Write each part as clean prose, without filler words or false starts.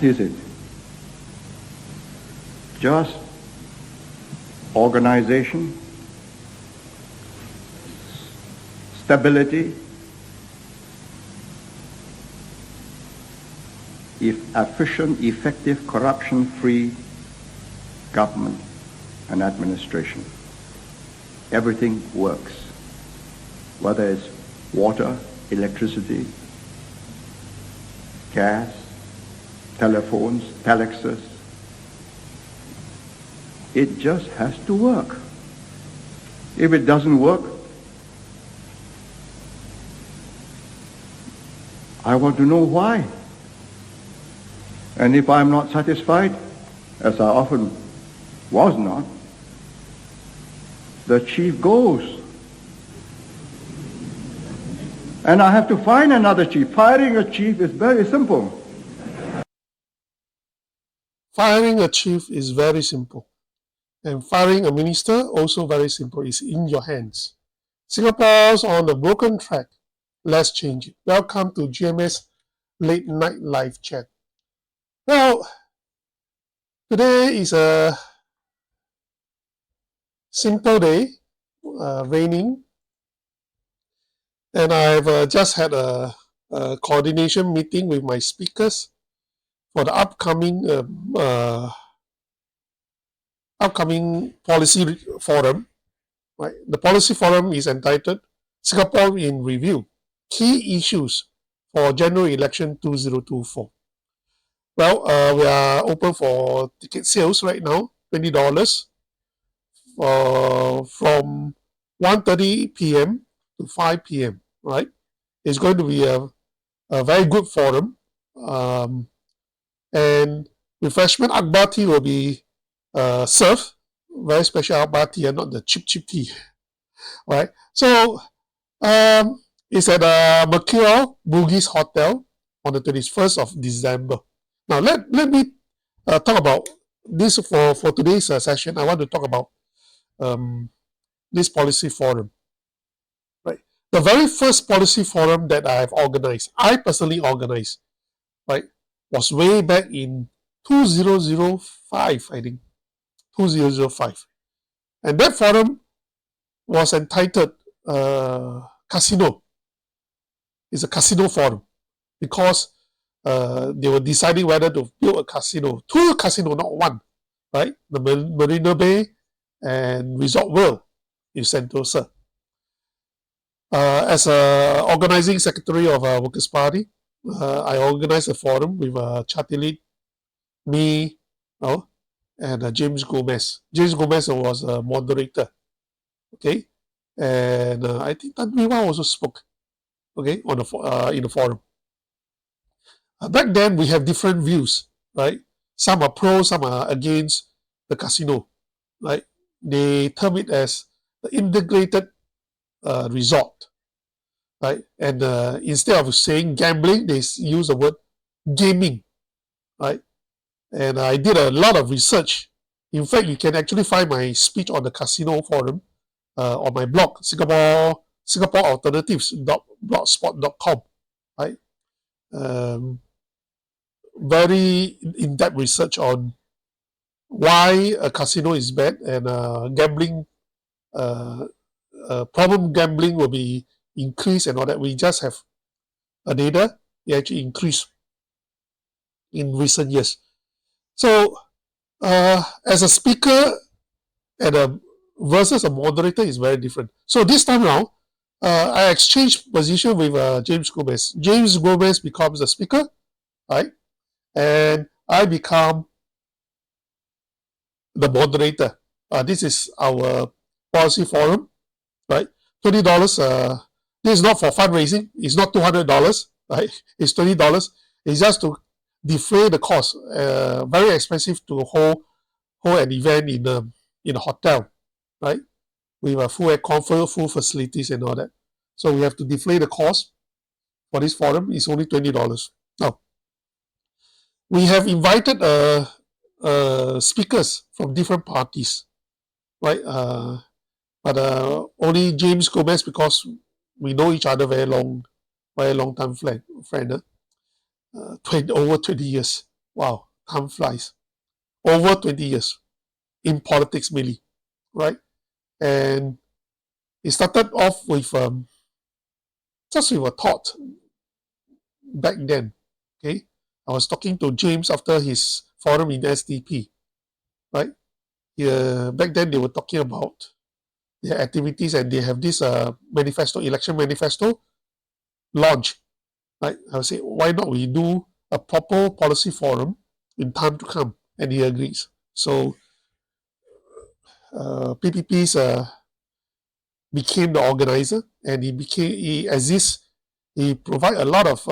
is it? Just organization, stability, efficient, effective, corruption-free government and administration. Everything works, whether it's water, electricity, gas, telephones, telexes. It just has to work. If it doesn't work, I want to know why. And if I'm not satisfied, as I often was not, the chief goes. And I have to find another chief. Firing a chief is very simple. Firing a chief is very simple. And firing a minister, also very simple. It's in your hands. Singapore's on a broken track. Let's change it. Welcome to GMS Late Night Live Chat. Well, today is a simple day, raining. And I've just had a coordination meeting with my speakers for the upcoming policy forum. Right? The policy forum is entitled Singapore in Review, Key Issues for General Election 2024. Well, we are open for ticket sales right now, $20 from 1:30 p.m. to 5 p.m. Right? It's going to be a very good forum, and refreshment akbar tea will be served, very special akbar tea and not the cheap tea. Right? So it's at Mercure Bugis Hotel on the 21st of December. Now let me talk about this for today's session. I want to talk about this policy forum. Right, the very first policy forum that I personally organized, right, was way back in 2005, I think, 2005, and that forum was entitled Casino. It's a casino forum because they were deciding whether to build a casino, two casinos, not one, right? The Marina Bay and Resort World in Sentosa. As an organizing secretary of Workers' Party, I organized a forum with Chatilit, me, and James Gomez. James Gomez was a moderator, okay? And I think Tan Wee Wah also spoke, okay, on in the forum. Back then, we have different views, right? Some are pro, some are against the casino, right? They term it as the integrated resort, right? And instead of saying gambling, they use the word gaming, right? And I did a lot of research. In fact, you can actually find my speech on the casino forum on my blog, SingaporeAlternatives.blogspot.com, right? Very in-depth research on why a casino is bad and gambling, problem gambling will be increased and all that. We just have a data, it actually increased in recent years. So as a speaker and versus a moderator is very different. So this time around, I exchanged position with James Gomez. James Gomez becomes the speaker, right? And I become the moderator. This is our policy forum, right? $20. This is not for fundraising. It's not $200, right? It's $20. It's just to defray the cost. Very expensive to hold an event in a hotel, right? With a full aircon, full facilities and all that. So we have to deflate the cost for this forum. It's only $20. Now, we have invited speakers from different parties, right? But only James Gomez, because we know each other very long time friend, over 20 years. Wow, time flies. Over 20 years in politics mainly, right? And it started off with just with a thought back then. Okay, I was talking to James after his forum in SDP, right? Yeah, back then they were talking about their activities and they have this manifesto, election manifesto launch, right? I would say, why not we do a proper policy forum in time to come? And he agrees. So PPP's became the organizer, and he provide a lot of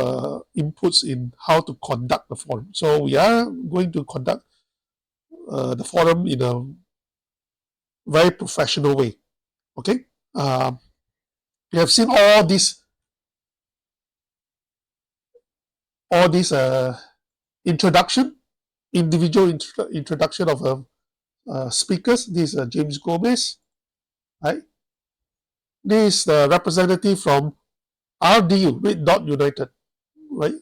inputs in how to conduct the forum. So we are going to conduct the forum in a very professional way. Okay, we have seen all these introduction, individual introduction of speakers. This is James Gomez, right? This is the representative from RDU, Red Dot United, right?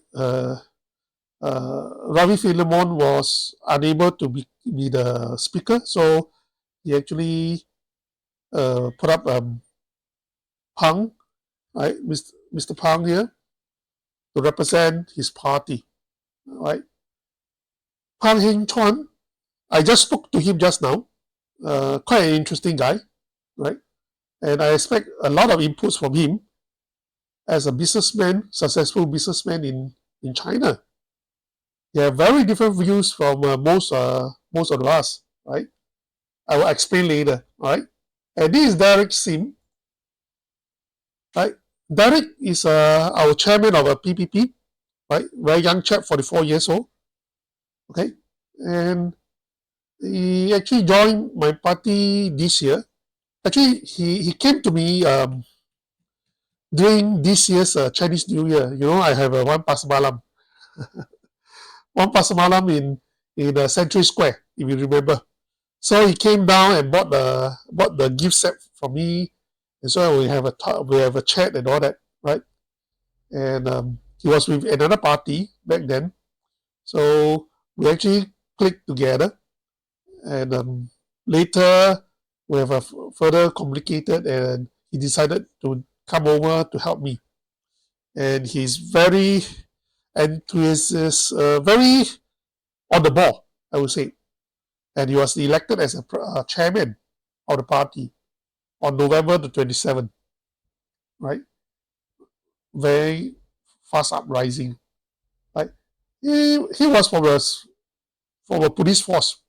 Ravi Philemon was unable to be the speaker, so he actually put up Pang, right? Mr. Pang here to represent his party, right? Pang Heng Chuan, I just spoke to him just now. Quite an interesting guy, right? And I expect a lot of inputs from him as a businessman, successful businessman in China. They have very different views from most of us, right? I will explain later, right? And this is Derrick Sim, right? Derrick is our chairman of a PPP, right? Very young chap, 44 years old, okay? And he actually joined my party this year. Actually, he came to me during this year's Chinese New Year. You know, I have a one pasamalam in Century Square, if you remember. So he came down and bought the gift set for me, and so we have a chat and all that, right? And he was with another party back then, so we actually clicked together, and later we have further communicated, and he decided to come over to help me, and he's very enthusiastic, very on the ball, I would say. And he was elected as a chairman of the party on November the 27th, right? Very fast uprising, right? He was from a police force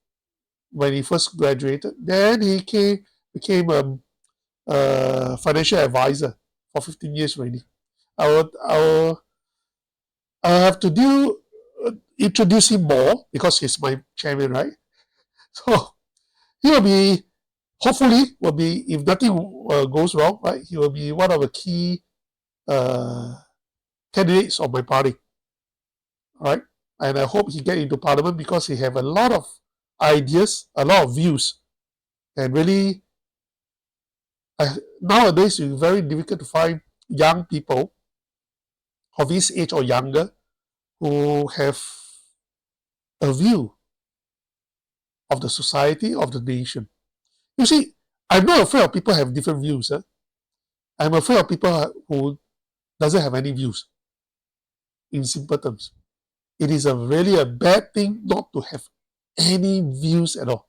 when he first graduated. Then he became a financial advisor for 15 years already. I have to introduce him more because he's my chairman, right? So he will be, hopefully, if nothing goes wrong, right? He will be one of the key candidates of my party, right? And I hope he get into parliament because he have a lot of ideas, a lot of views, and really, nowadays it's very difficult to find young people of his age or younger who have a view of the society, of the nation. You see, I'm not afraid of people have different views. I'm afraid of people who doesn't have any views, in simple terms. It is really a bad thing not to have any views at all.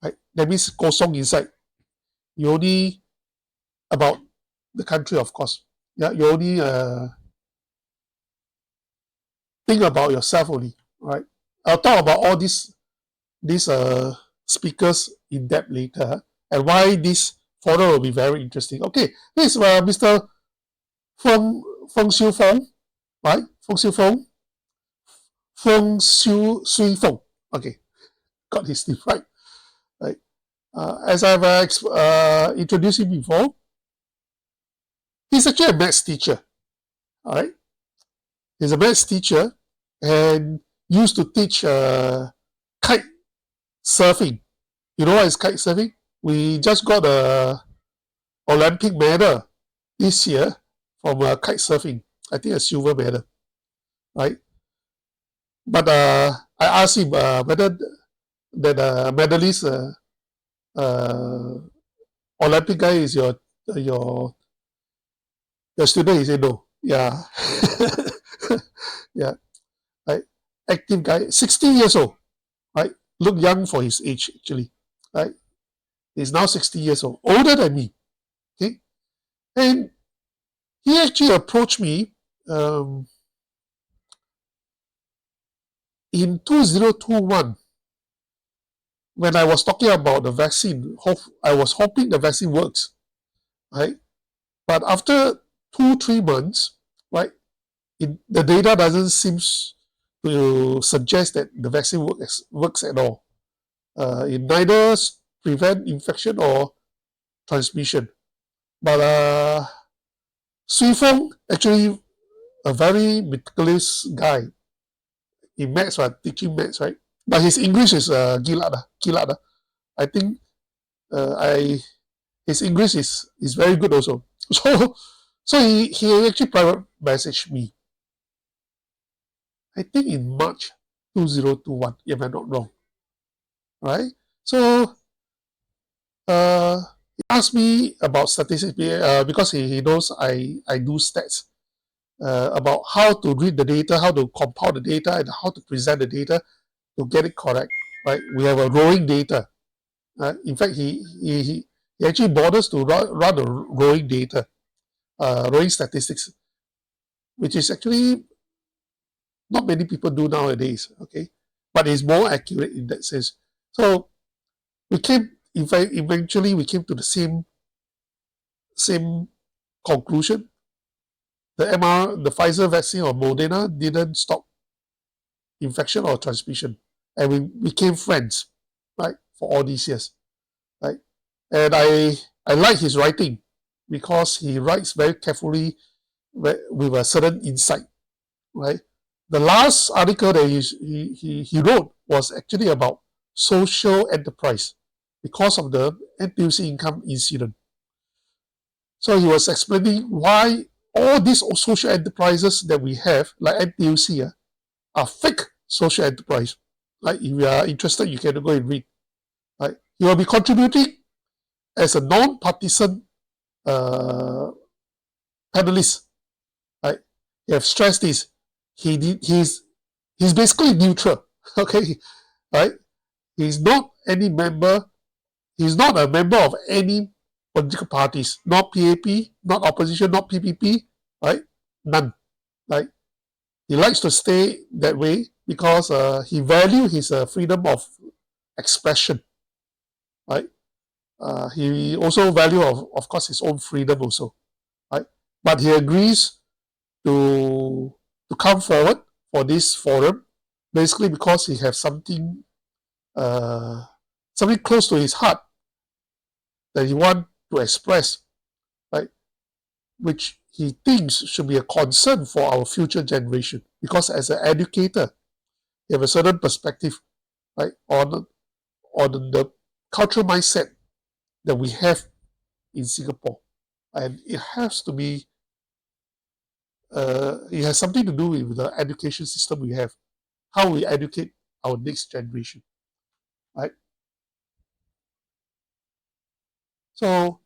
Right? That means kosong inside. You only about the country, of course. Yeah, you only think about yourself only. Right? I'll talk about all these speakers in depth later, and why this forum will be very interesting. Okay, this is Mr. Foong Swee Fong, right? Foong Swee Fong. Okay, got his name right. Right. As I've introduced him before, he's actually a maths teacher. All right, he's a maths teacher and used to teach kite surfing. You know what is kite surfing? We just got a Olympic medal this year from kite surfing. I think a silver medal, right? But I asked him whether that medalist uh, Olympic guy is your your student. He said no. Yeah, yeah. Right. Active guy, 60 years old. Right. Look young for his age actually. Right. He's now 60 years old, older than me. Okay. And he actually approached me um, in 2021 when I was talking about the vaccine. I was hoping the vaccine works, right? But after 2-3 months, right, the data doesn't seem to suggest that the vaccine works at all. It neither prevent infection or transmission. But Swee Fong, actually a very meticulous guy in maths, right? Teaching maths, right? But his English is kilat. I think his English is very good also. So he actually private messaged me. I think in March 2021, if I'm not wrong, right? So he asked me about statistics because he knows I do stats about how to read the data, how to compile the data, and how to present the data to get it correct, right? We have a rowing data. In fact, he actually bothers to run a rowing data, rowing statistics, which is actually not many people do nowadays, okay? But it's more accurate in that sense. So in fact, eventually we came to the same conclusion. The Pfizer vaccine or Moderna didn't stop infection or transmission, and we became friends, right, for all these years, right? And I like his writing because he writes very carefully with a certain insight, right? The last article that he wrote was actually about social enterprise because of the NTUC income incident. So he was explaining why all these social enterprises that we have, like NTUC, are fake social enterprise. Like if you are interested, you can go and read. Right? He will be contributing as a non-partisan uh, panelist. Right? He have stressed this. He's basically neutral. Okay, right? He's not any member. He's not a member of any political parties. Not PAP, not opposition, not PPP. Right? None. Right? He likes to stay that way because he values his freedom of expression. Right? He also value of course his own freedom also. Right? But he agrees to come forward for this forum, basically because he has something something close to his heart that he wants to express, right? Which he thinks should be a concern for our future generation. Because as an educator, you have a certain perspective, right, on the cultural mindset that we have in Singapore, and it has to be. It has something to do with the education system we have, how we educate our next generation, right? So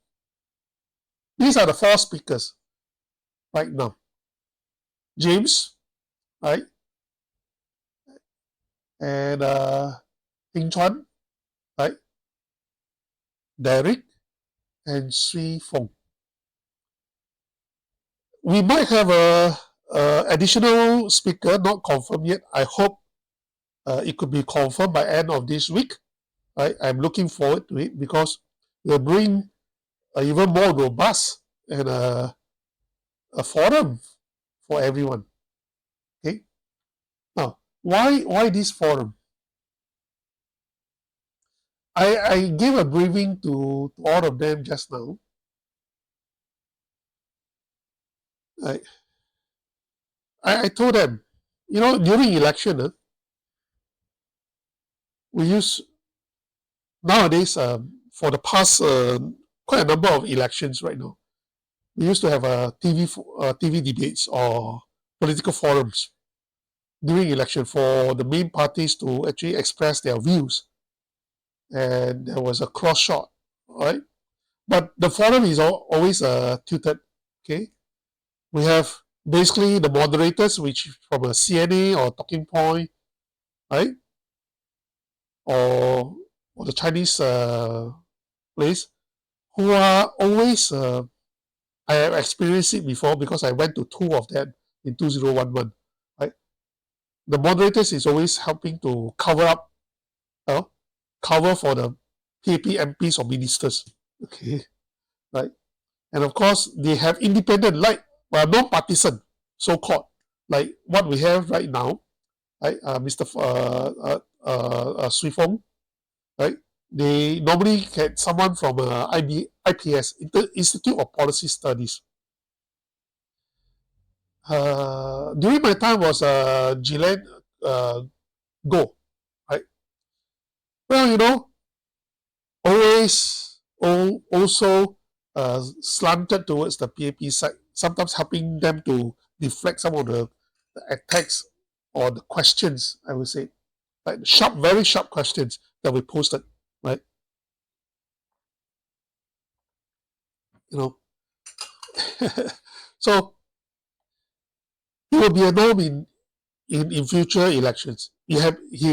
these are the 4 speakers right now. James, right, and Heng Chuan, right, Derrick, and Swee Fong. We might have a additional speaker, not confirmed yet. I hope it could be confirmed by end of this week. Right? I'm looking forward to it because we'll bring even more robust and a forum for everyone. Okay. Now, why this forum? I gave a briefing to all of them just now. I told them, during election, we use nowadays for the past quite a number of elections right now. We used to have TV debates or political forums. during election for the main parties to actually express their views. And there was a cross shot, right? But the forum is always tutored, okay? We have basically the moderators, which from a CNA or Talking Point, right? Or the Chinese place, who are always, I have experienced it before because I went to 2 of them in 2011, right? The moderators is always helping to cover up, cover for the PAP MPs or ministers, okay, right? And of course, they have independent, like non-partisan, so-called, like what we have right now, right? Mr. Swee Fong, right? They normally get someone from IPS, Institute of Policy Studies. During my time was Gillian Goh, right? Well, always also slanted towards the PAP side, sometimes helping them to deflect some of the attacks or the questions, I would say, like very sharp questions that we posted, right? So it will be a norm in future elections. He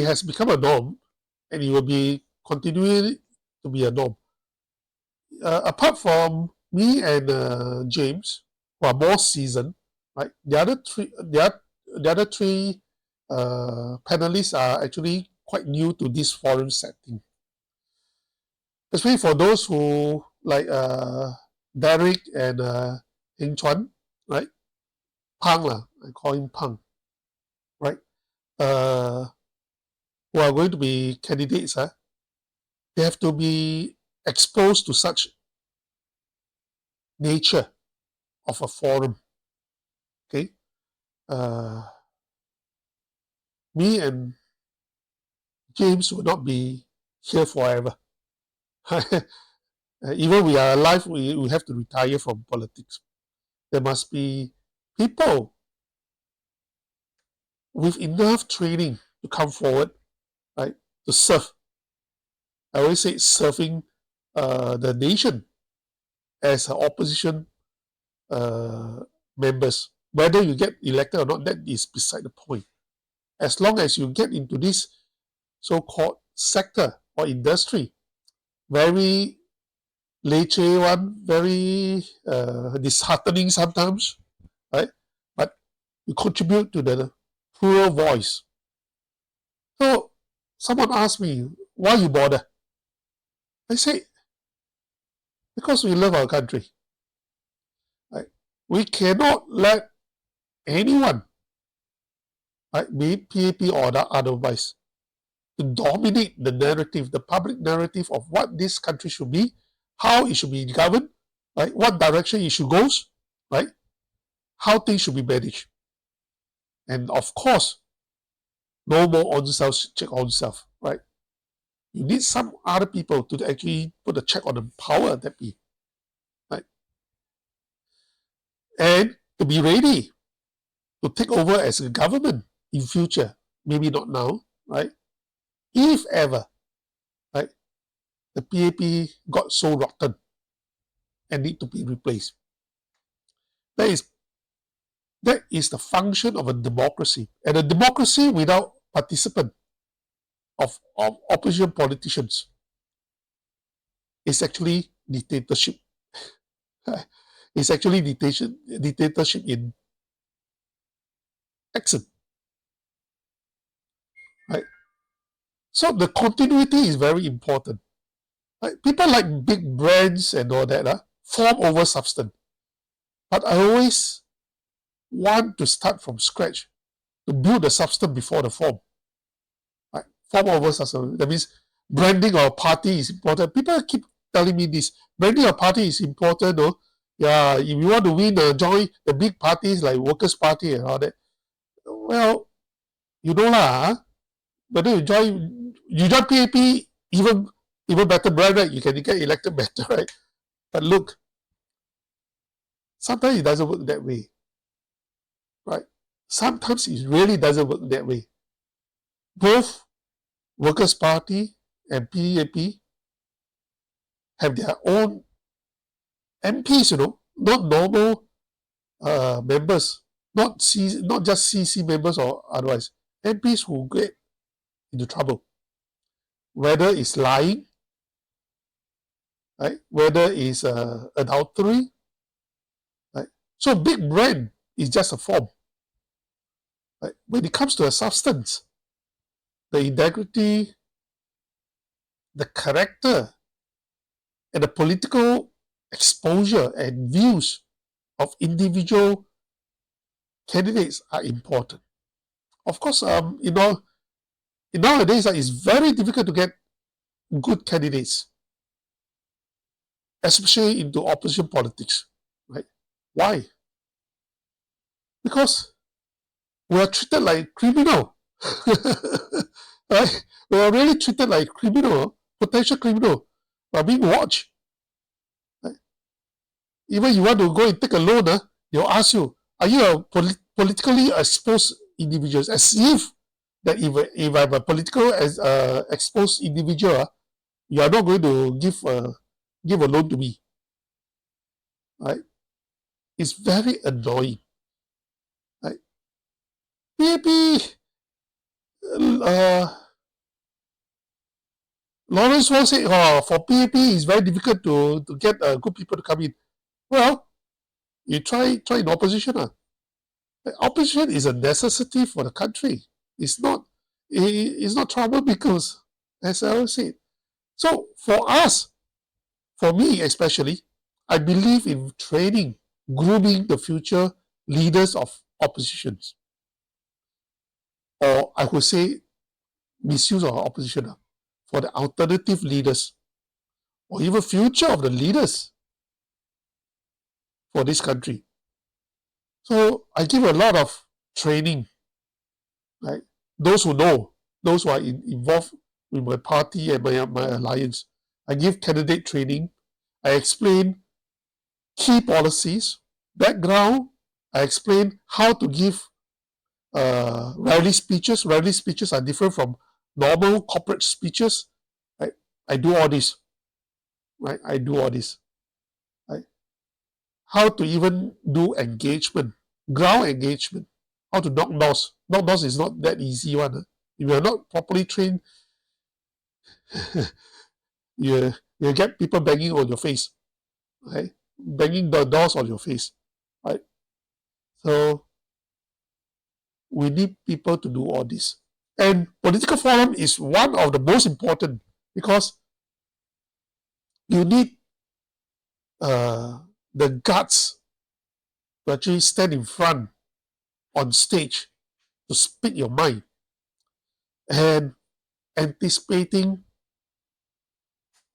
has become a norm, and he will be continuing to be a norm. Apart from me and James, who are more seasoned, right? The other three panelists are actually quite new to this forum setting. Especially for those who like Derrick and Heng Chuan, right? Pang lah, I call him Pang, right? Who are going to be candidates, they have to be exposed to such nature of a forum. Okay, me and James will not be here forever. Even we are alive, we have to retire from politics. There must be people with enough training to come forward, right, to serve. I always say serving the nation as opposition members. Whether you get elected or not, that is beside the point. As long as you get into this so-called sector or industry, very leceh one, very disheartening sometimes, right? But you contribute to the plural voice. So someone asked me, why you bother? I say, because we love our country. Right? We cannot let anyone, right, be PAP or otherwise, to dominate the narrative, the public narrative of what this country should be, how it should be governed, right? What direction it should go, right? How things should be managed. And of course, no more on self, check on self, right? You need some other people to actually put a check on the power that be, right? And to be ready to take over as a government in future, maybe not now, right? If ever, right, the PAP got so rotten and need to be replaced. That is the function of a democracy. And a democracy without participant of opposition politicians is actually dictatorship. It's actually dictatorship in action. Right? So the continuity is very important. Right? People like big brands and all that, form over substance. But I always want to start from scratch to build the substance before the form. Right? Form over substance. That means branding our party is important. People keep telling me this. Branding our party is important, no? Yeah, if you want to win, join the big parties like Workers' Party and all that. Well, you know lah, whether you join PAP, even better brand, right? You can get elected better, right? But look, sometimes it doesn't work that way, right? sometimes it really doesn't work that way. Both Workers' Party and PAP have their own MPs, not normal members, not just CC members or otherwise. MPs who get into trouble, whether it's lying, right? Whether it's adultery, right? So big brand is just a form. Right? When it comes to a substance, the integrity, the character, and the political exposure and views of individual candidates are important. Of course, nowadays it's very difficult to get good candidates, especially into opposition politics, right? Why? Because we are treated like criminal, right? We are really treated like criminal, potential criminal. We are being watched. Right? Even you want to go and take a loan, they'll ask you, are you a politically exposed individual? As if that if I'm a political exposed individual, you are not going to give a loan to me. Right? It's very annoying. Right? PAP, Lawrence Wong said, for PAP, it's very difficult to get good people to come in. Well, you try in opposition. Opposition is a necessity for the country. It's not trouble because, as I always said. So for us, for me especially, I believe in training, grooming the future leaders of oppositions. Or I would say misuse of opposition for the alternative leaders, or even future of the leaders for this country. So I give a lot of training, right? Those who know, those who are involved with my party and my alliance. I give candidate training. I explain key policies, background. I explain how to give rally speeches. Rally speeches are different from normal corporate speeches. Right? I do all this. Right? I do all this. Right? How to even do engagement, ground engagement. How to knock doors. Knock doors is not that easy one. If you are not properly trained, you get people banging on your face, right? Banging the doors on your face, right? So we need people to do all this. And political forum is one of the most important because you need the guts to actually stand in front on stage to speak your mind and anticipating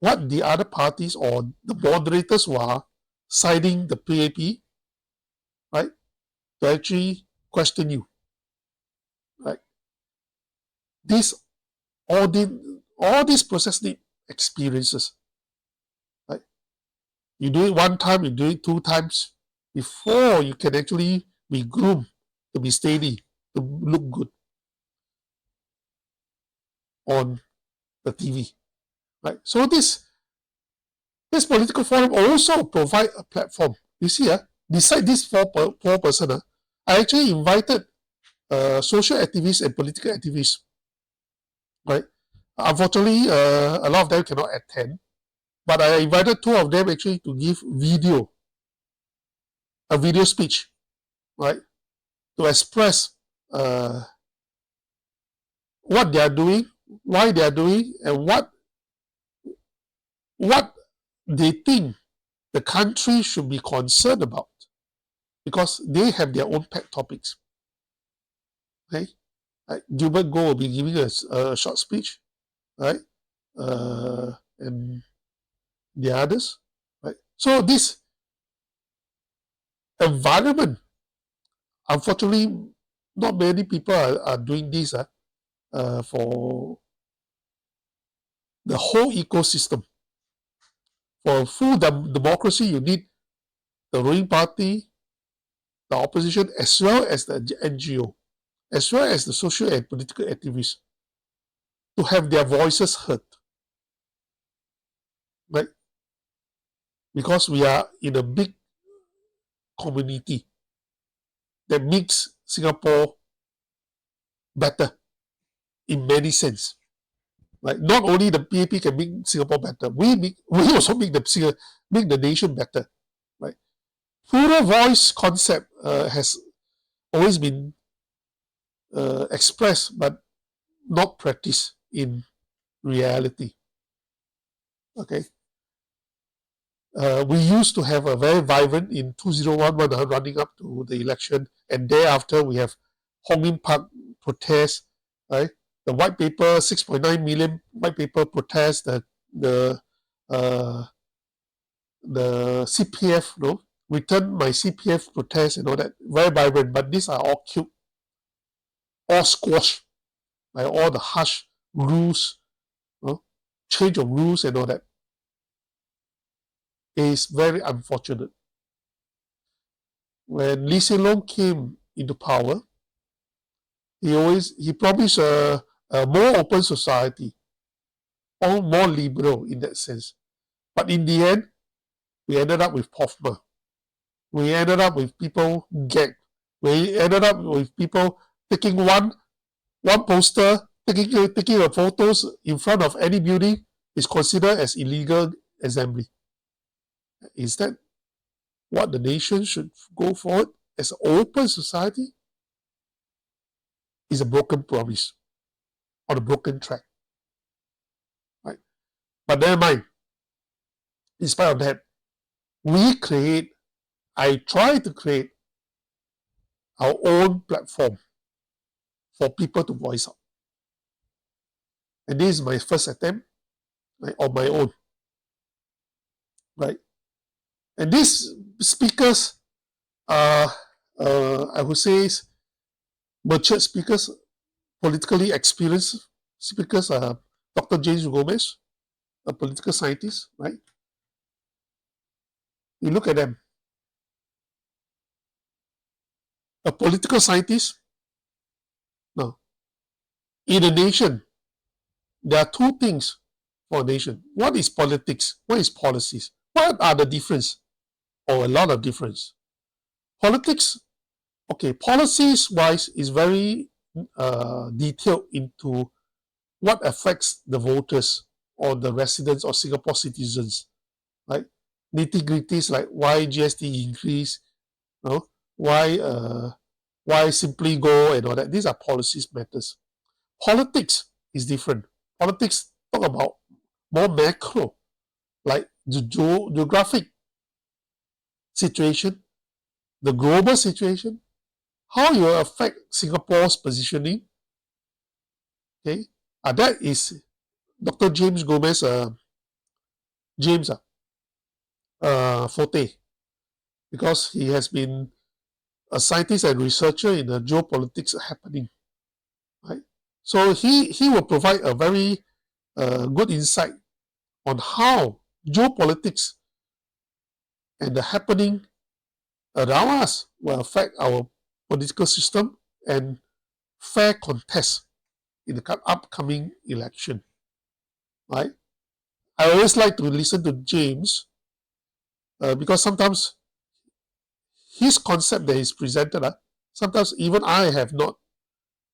what the other parties or the moderators who are siding the PAP, right, to actually question you, right? All these process need experiences, right? You do it one time, you do it 2 times before you can actually be groomed to be steady, to look good on the TV, right? So this political forum also provide a platform. You see, beside this four person, I actually invited social activists and political activists, right? Unfortunately, a lot of them cannot attend, but I invited 2 of them actually to give a video speech, right? To express what they are doing, why they are doing, and what they think the country should be concerned about, because they have their own pet topics. Okay, right? Gilbert Goh will be giving a short speech, right? And the others, right? So this environment, unfortunately, not many people are doing this for the whole ecosystem. For full democracy, you need the ruling party, the opposition as well as the NGO, as well as the social and political activists, to have their voices heard, right? Because we are in a big community that makes Singapore better in many sense. Right? Not only the PAP can make Singapore better, we also make the nation better. Right? Plural voice concept has always been expressed but not practiced in reality. Okay. We used to have a very vibrant in 2011 running up to the election, and thereafter we have Hong Lim Park protests, right? The white paper, 6.9 million white paper protest, the CPF, no, return my CPF protest and all that, very vibrant. But these are all killed, all squashed by all the harsh rules, no? Change of rules and all that. It is very unfortunate. When Lee Hsien Loong came into power, he promised a more open society, or more liberal in that sense. But in the end, we ended up with POFMA. We ended up with people gagged. We ended up with people taking one poster, taking a photos in front of any building is considered as illegal assembly. Is that what the nation should go forward as an open society? Is a broken promise on a broken track. Right? But never mind. In spite of that, I try to create our own platform for people to voice out. And this is my first attempt, right, on my own. Right? And these speakers are, I would say, mature speakers, politically experienced speakers. Dr. James Gomez, a political scientist, right? You look at them. A political scientist. No. In a nation, there are two things for a nation. What is politics? What is policies? What are the difference? Or a lot of difference. Politics, okay, policies-wise is very detailed into what affects the voters or the residents or Singapore citizens, right? Nitty-gritties like why GST increase, you know, why simply go and all that. These are policies matters. Politics is different. Politics talk about more macro, like the geographic situation, the global situation, how you affect Singapore's positioning. Okay, that is Dr. James Gomez, forte, because he has been a scientist and researcher in the geopolitics happening. Right, so he will provide a very good insight on how geopolitics and the happening around us will affect our political system and fair contest in the upcoming election. Right? I always like to listen to James because sometimes his concept that is presented, sometimes even I have not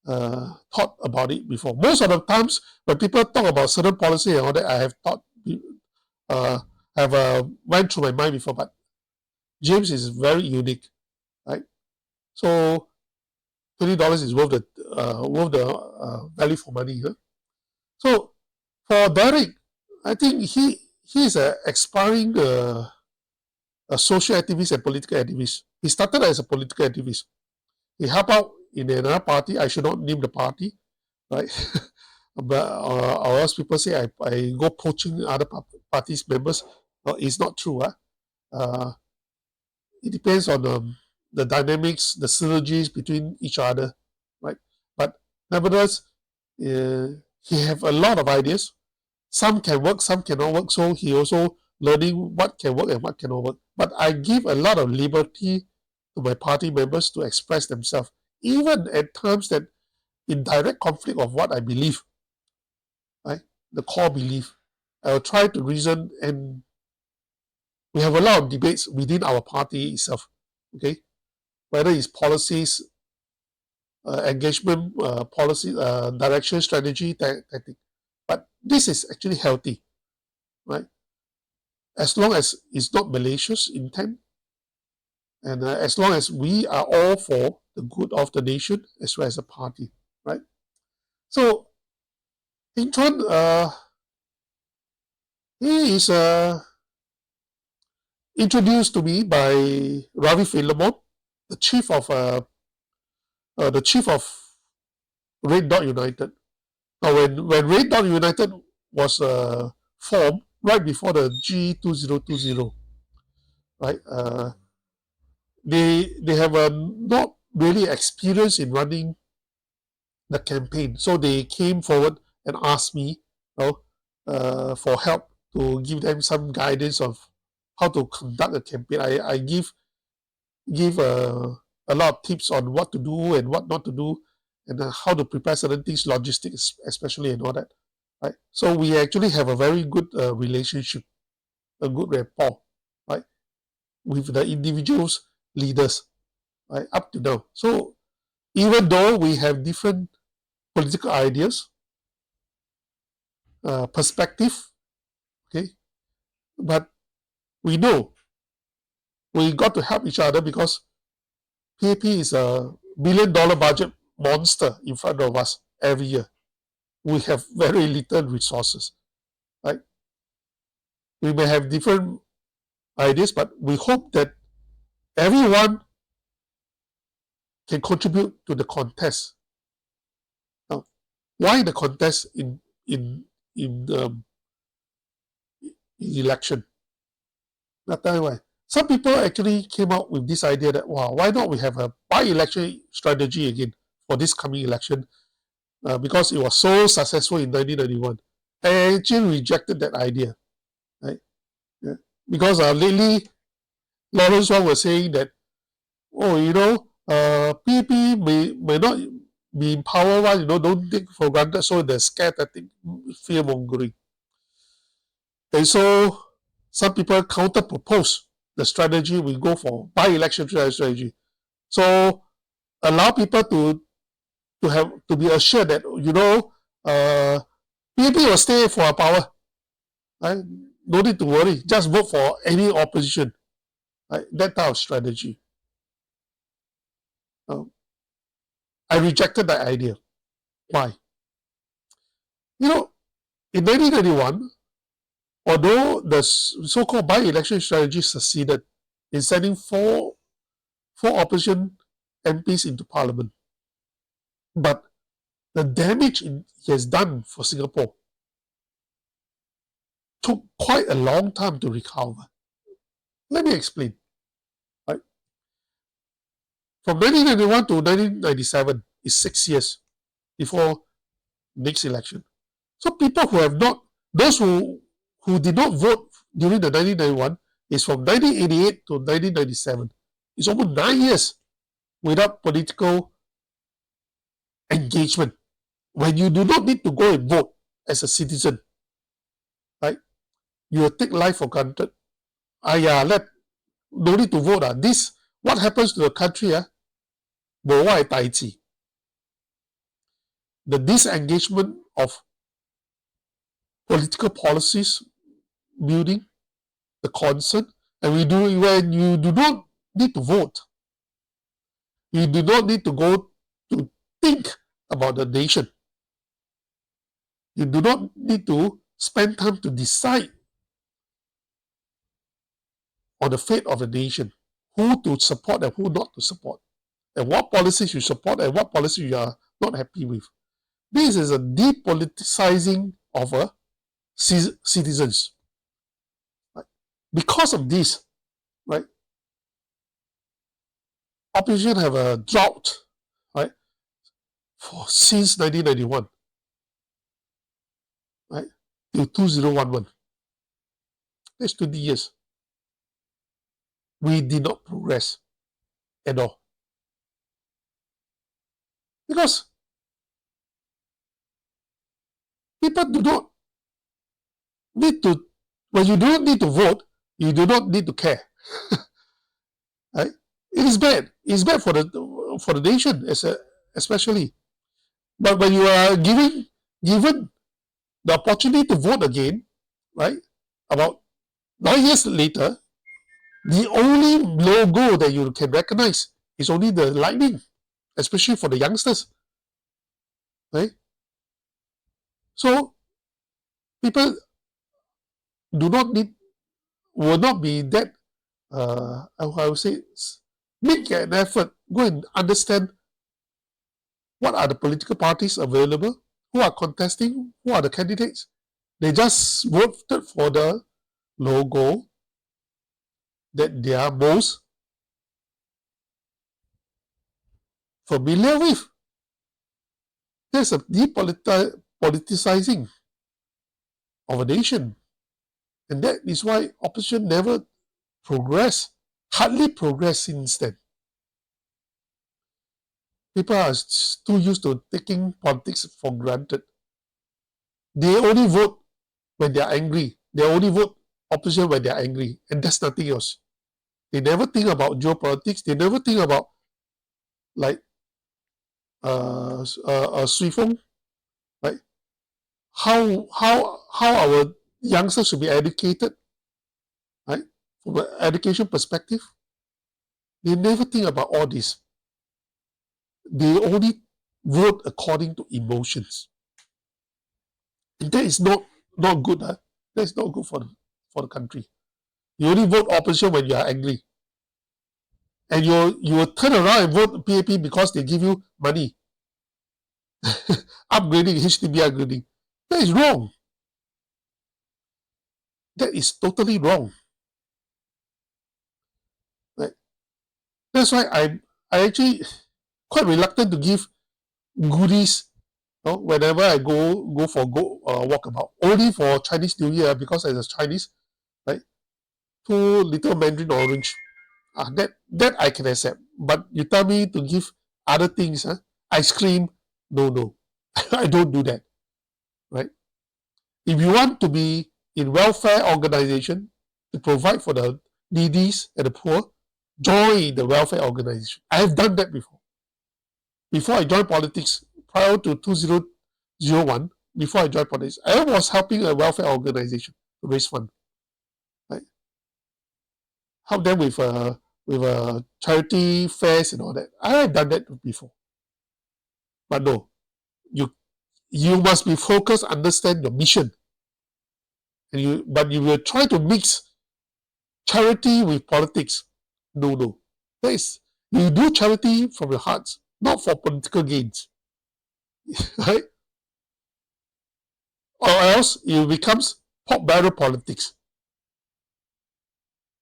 thought about it before. Most of the times when people talk about certain policy and all that, I have thought, went through my mind before, but James is very unique, right? So $20 is worth the value for money. Huh? So for Derrick, I think he is an aspiring a social activist and political activist. He started as a political activist. He helped out in another party. I should not name the party, right? But or else people say I go poaching other parties' members. No, it's not true. It depends on the dynamics, the synergies between each other, right? But nevertheless, he have a lot of ideas. Some can work, some cannot work. So he also learning what can work and what cannot work. But I give a lot of liberty to my party members to express themselves, even at times that in direct conflict of what I believe, right? The core belief. I will try to reason, and we have a lot of debates within our party itself, okay? Whether it's policies, engagement, policy, direction, strategy, tactic. But this is actually healthy, right? As long as it's not malicious intent, and as long as we are all for the good of the nation as well as the party, right? So, Heng Chuan, he is introduced to me by Ravi Philemon, the chief of Red Dot United. Now, when Red Dot United was formed right before the G2020, right? They have not really experience in running the campaign, so they came forward and asked me, for help to give them some guidance of how to conduct a campaign. I give a lot of tips on what to do and what not to do, and how to prepare certain things, logistics especially, and all that. Right. So we actually have a very good relationship, a good rapport, right, with the individuals leaders, right, up to now. So even though we have different political ideas, perspective, okay, but we know we got to help each other because PAP is a $1 billion budget monster in front of us every year. We have very little resources, right? We may have different ideas, but we hope that everyone can contribute to the contest. Now, why the contest in election? I'll tell you why. Some people actually came out with this idea that, wow, why not we have a by-election strategy again for this coming election, because it was so successful in 1991. I actually rejected that idea, right? Yeah. Because lately, Lawrence Wong was saying that, PAP may not be in power one, don't take for granted, so they're scared, I think, fear-mongering. And so some people counter-propose the strategy we go for, by-election strategy. So allow people to be assured that, PAP will stay for our power. Right? No need to worry, just vote for any opposition. Right? That type of strategy. I rejected that idea. Why? In 1991, although the so-called by-election strategy succeeded in sending four opposition MPs into parliament, but the damage it has done for Singapore took quite a long time to recover. Let me explain. Right? From 1991 to 1997 is 6 years before next election. So people who have not, those who did not vote during the 1991 is from 1988 to 1997. It's almost 9 years without political engagement. When you do not need to go and vote as a citizen, right? You will take life for granted. No need to vote. This, what happens to the country? The disengagement of political policies building the concern, and when you do not need to vote, you do not need to go to think about the nation. You do not need to spend time to decide on the fate of the nation, who to support and who not to support, and what policies you support and what policies you are not happy with. This is a depoliticizing of citizens. Right? Because of this, right, opposition have a drought, right, since 1991, right, till 2011. That's 20 years. We did not progress. and all. Because people do not need to, when you do not need to vote, you do not need to care. Right? It is bad. It's bad for the nation, especially. But when you are given the opportunity to vote again, right? About 9 years later, the only logo that you can recognize is only the lightning, especially for the youngsters, right? So people will not be that, I would say, make an effort, go and understand what are the political parties available, who are contesting, who are the candidates. They just voted for the logo that they are most familiar with. There's a depoliticizing of a nation. And that is why opposition never progress, hardly progress since then. People are too used to taking politics for granted. They only vote when they are angry. They only vote opposition when they are angry. And that's nothing else. They never think about geopolitics. They never think about, like, Swee Fong, right? How our youngsters should be educated, right? From an education perspective. They never think about all this. They only vote according to emotions. And that is not good. That is not good for the country. You only vote opposition when you are angry. And you will turn around and vote PAP because they give you money. Upgrading, HDB upgrading. That is wrong. That is totally wrong. Right? That's why I actually quite reluctant to give goodies, whenever I go walkabout. Only for Chinese New Year, because as a Chinese, right? 2 little Mandarin orange. That I can accept. But you tell me to give other things, ice cream, no. I don't do that. Right? If you want to be in welfare organization to provide for the needies and the poor, join the welfare organization. I have done that before. Before I joined politics, prior to 2001, before I joined politics, I was helping a welfare organization to raise funds. Right? Help them with charity fairs and all that. I have done that before. But no, you must be focused, understand your mission. But you will try to mix charity with politics. No. That is, you do charity from your heart, not for political gains. Right? Or else it becomes pork barrel politics.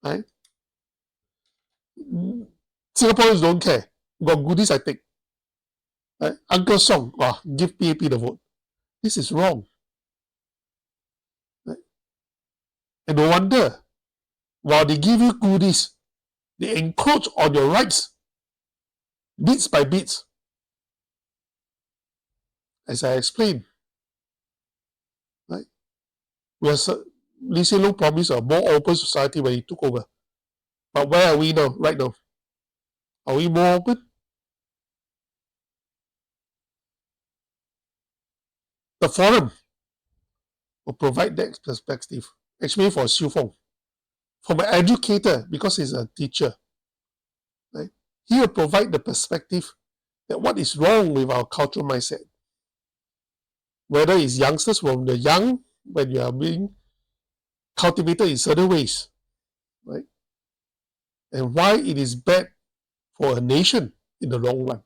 Right? Singaporeans don't care. Got goodies, I take. Right? Uncle Song, give PAP the vote. This is wrong. Right? And no wonder, while they give you goodies, they encroach on your rights, bits by bits. As I explained, right? Lee Hsien Loong promised a more open society when he took over. But where are we now, right now? Are we more open? The forum will provide that perspective, especially for Swee Fong. From an educator, because he's a teacher, right? He will provide the perspective that what is wrong with our cultural mindset. Whether it's youngsters from the young, when you are being cultivated in certain ways, right? And why it is bad for a nation in the long run,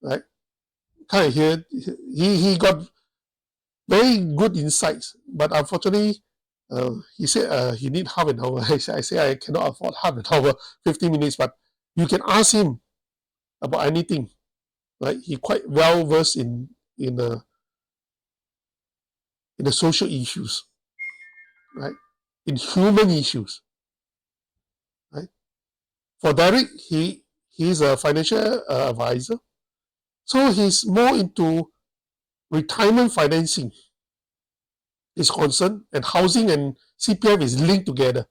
right? Kind of here, he got very good insights, but unfortunately, he said he need half an hour. I say I cannot afford half an hour, 50 minutes, but you can ask him about anything, right? He quite well versed in the social issues, right? In human issues, right? For Derrick, he's a financial advisor, so he's more into retirement financing is concerned, and housing and CPF is linked together.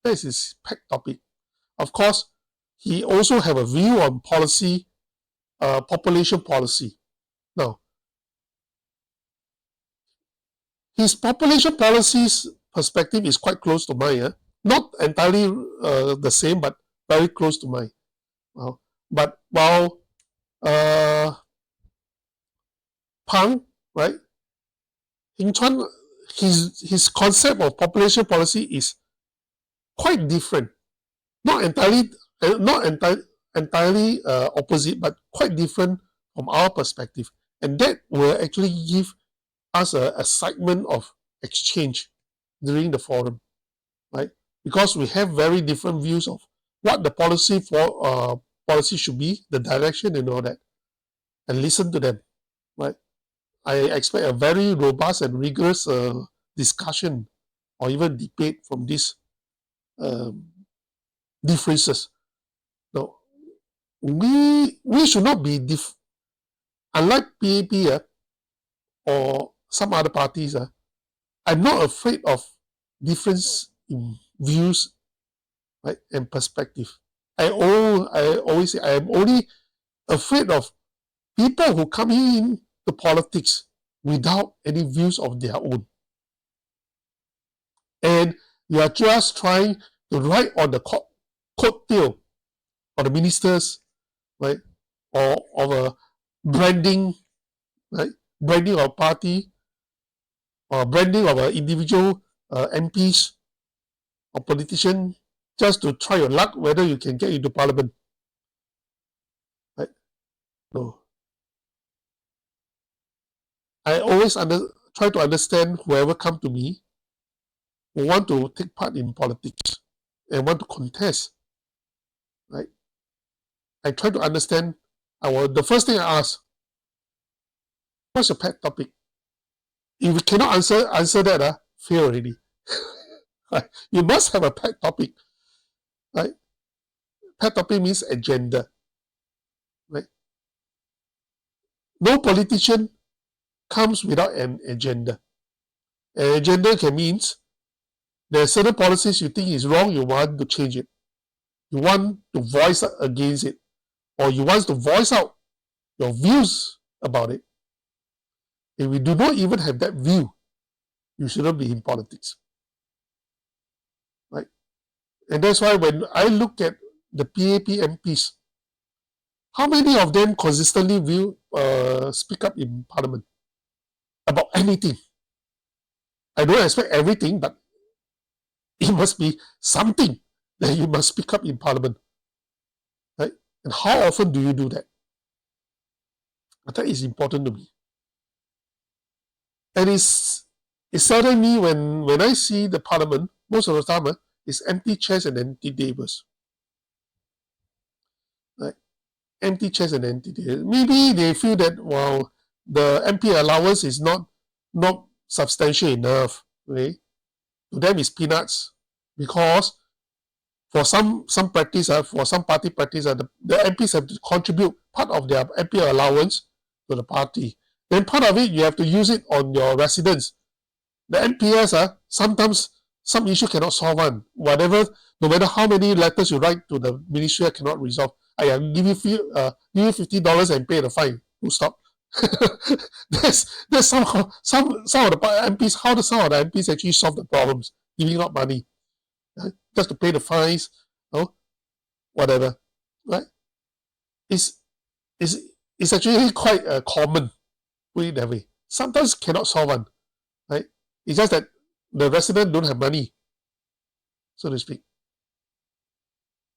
That is his pet topic. Of course, he also have a view on policy, population policy. Now, his population policies perspective is quite close to mine. Not entirely the same, but very close to mine. But while Pang, right, Heng Chuan, his concept of population policy is quite different. Not entirely opposite, but quite different from our perspective. And that will actually give us a segment of exchange during the forum, right? Because we have very different views of what the policy should be, the direction and all that, and listen to them, right? I expect a very robust and rigorous discussion or even debate from these differences. Now, we should not be unlike PAP or some other parties. I'm not afraid of difference in views, right, and perspective. I always say I am only afraid of people who come in to politics without any views of their own. And you are just trying to ride on the coattail of the ministers, right, or of a branding, right, branding of party, or branding of an individual MPs or politician, just to try your luck whether you can get into parliament. Right? No. I always try to understand whoever come to me who want to take part in politics and want to contest. Right? I try to understand. The first thing I ask, what's your pet topic? If you cannot answer that, fail already. Right? You must have a pet topic. Right? Pet topic means agenda. Right? No politician comes without an agenda. An agenda can means there are certain policies you think is wrong, you want to change it. You want to voice against it. Or you want to voice out your views about it. If we do not even have that view, you shouldn't be in politics. Right? And that's why when I look at the PAP MPs, how many of them consistently speak up in parliament about anything? I don't expect everything, but it must be something that you must speak up in parliament. Right? And how often do you do that? That is important to me. And it's saddens me when I see the parliament, most of the time, it's empty chairs and empty tables. Right? Empty chairs and empty tables. Maybe they feel that, well, the MP allowance is not substantial enough. Right? To them, it's peanuts. Because for some practice, for some party practice, the MPs have to contribute part of their MP allowance to the party. Then part of it, you have to use it on your residents. The MPS, sometimes some issue cannot solve one. Whatever, no matter how many letters you write to the ministry, cannot resolve. I give you $50 and pay the fine. Full stop. That's some of the MPs. How do some of the MPs actually solve the problems? Giving out money just to pay the fines, whatever, right? It's actually quite common. Put it that way. Sometimes cannot solve one, right? It's just that the resident don't have money, so to speak.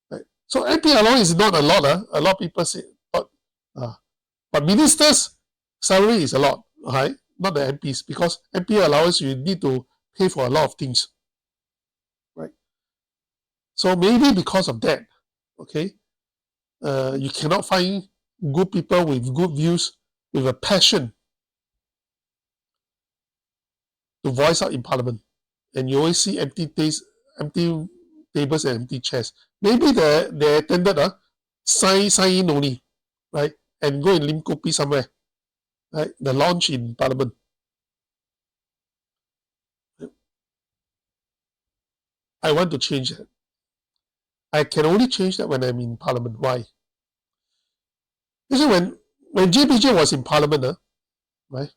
Right? So MP allowance is not a lot. A lot of people say, but ministers' salary is a lot, right? Not the MPs, because MP allowance you need to pay for a lot of things, right? So maybe because of that, okay, you cannot find good people with good views, with a passion to voice out in parliament. And you always see empty tables and empty chairs. Maybe they attended sign in only, right? And go and lim kopi somewhere, right? The lounge in Parliament. I want to change that. I can only change that when I'm in Parliament. Why? Because when JPJ was in Parliament, right?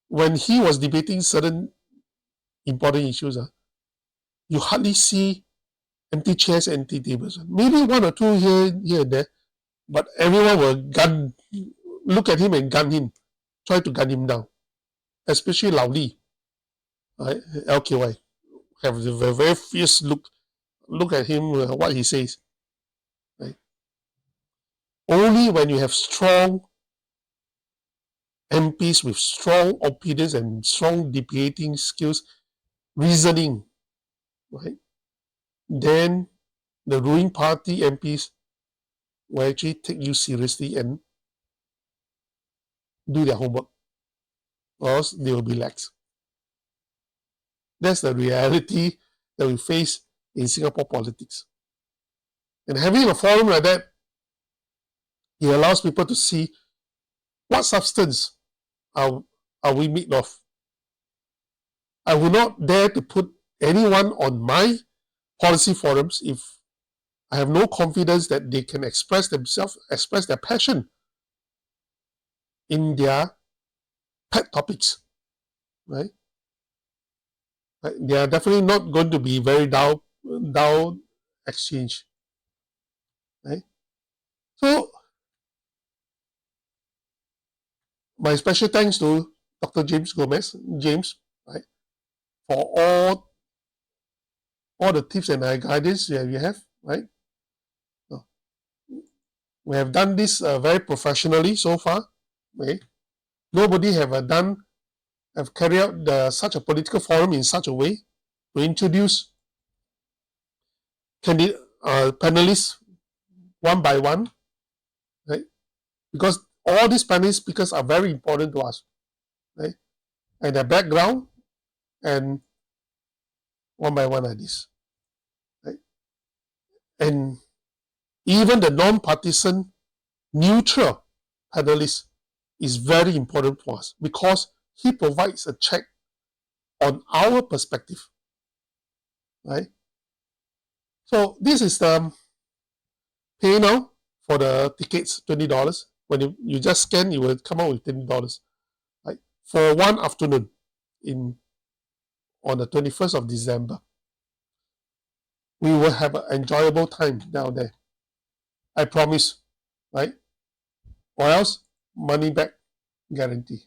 When he was debating certain important issues, you hardly see empty chairs, empty tables. Maybe one or two here and there, but everyone will look at him and gun him, try to gun him down. Especially Lau Lee, right? LKY, have a very fierce look at him, what he says. Right? Only when you have strong MPs with strong opinions and strong debating skills, reasoning, right? Then the ruling party MPs will actually take you seriously and do their homework, or else they will be lax. That's the reality that we face in Singapore politics. And having a forum like that, it allows people to see what substance are we made of. I will not dare to put anyone on my policy forums if I have no confidence that they can express themselves, express their passion in their pet topics, right? They are definitely not going to be very dull exchange, right? So my special thanks to Dr. James Gomez, right, for all the tips and guidance that we have, right? We have done this very professionally so far, right? Nobody have carried out such a political forum in such a way to introduce panelists one by one, right? Because all these panel speakers are very important to us, right? And their background, and one by one like this, right? And even the non-partisan, neutral panelist is very important for us because he provides a check on our perspective, right? So this is the pay now for the tickets, $20. When you just scan, it will come out with $20, right? For one afternoon on the 21st of December. We will have an enjoyable time down there. I promise, right? Or else, money back guarantee.